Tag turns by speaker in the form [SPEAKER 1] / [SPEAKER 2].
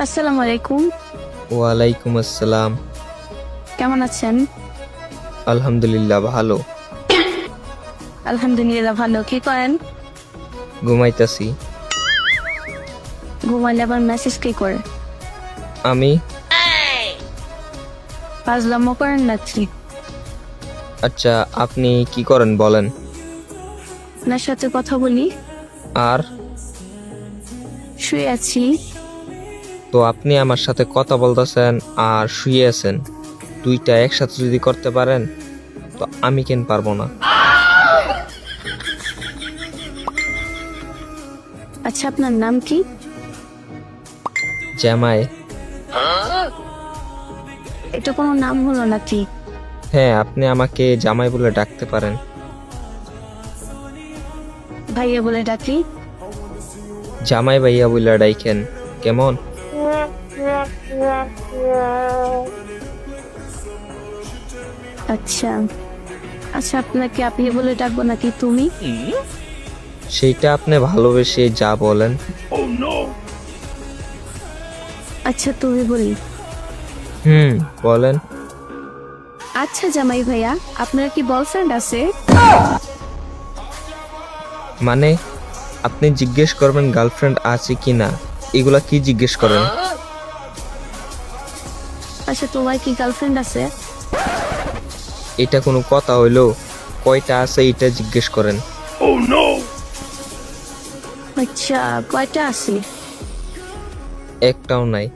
[SPEAKER 1] আসসালামু আলাইকুম।
[SPEAKER 2] ওয়ালাইকুম আসসালাম।
[SPEAKER 1] কেমন আছেন?
[SPEAKER 2] আলহামদুলিল্লাহ ভালো।
[SPEAKER 1] আলহামদুলিল্লাহ ভালো। কি করেন?
[SPEAKER 2] ঘুমাইতাছি।
[SPEAKER 1] ঘুমাইলে আবার মেসেজ কি করে?
[SPEAKER 2] আমি
[SPEAKER 1] ফাজলামো করেন নাকি?
[SPEAKER 2] আচ্ছা, আপনি কি করেন বলেন?
[SPEAKER 1] আপনার সাথে কথা বলি।
[SPEAKER 2] আর
[SPEAKER 1] শুয়ে আছি।
[SPEAKER 2] তো আপনি আমার সাথে কথা বলতেছেন আর শুয়ে আছেন, দুইটা একসাথে যদি করতে পারেন তো আমি কেন পারবো না?
[SPEAKER 1] আচ্ছা, আপনার নাম কি?
[SPEAKER 2] জামাই।
[SPEAKER 1] এটা কোনো নাম হলো নাকি?
[SPEAKER 2] হ্যাঁ, আপনি আমাকে জামাই বলে ডাকতে পারেন।
[SPEAKER 1] ভাইয়া বলে ডাকি?
[SPEAKER 2] জামাই ভাইয়া বলে ডাইকেন, কেমন?
[SPEAKER 1] আচ্ছা আচ্ছা, আপনাকে আপনি বলে ডাকবো নাকি তুমি?
[SPEAKER 2] সেইটা আপনি ভালোবেসে যা বলেন।
[SPEAKER 1] আচ্ছা, তুমি বলি।
[SPEAKER 2] বলেন।
[SPEAKER 1] আচ্ছা জামাই ভাইয়া, আপনার কি বয়ফ্রেন্ড আছে?
[SPEAKER 2] মানে আপনি জিজ্ঞেস করবেন গার্লফ্রেন্ড আছে কি না, এগুলা কি জিজ্ঞেস করেন?
[SPEAKER 1] আচ্ছা, তোমার কি গার্লফ্রেন্ড আছে?
[SPEAKER 2] এটা কোনো কথা হইলো? কয়টা আছে এটা জিজ্ঞেস করেন।
[SPEAKER 1] আচ্ছা, কয়টা আছে?
[SPEAKER 2] একটাও নাই।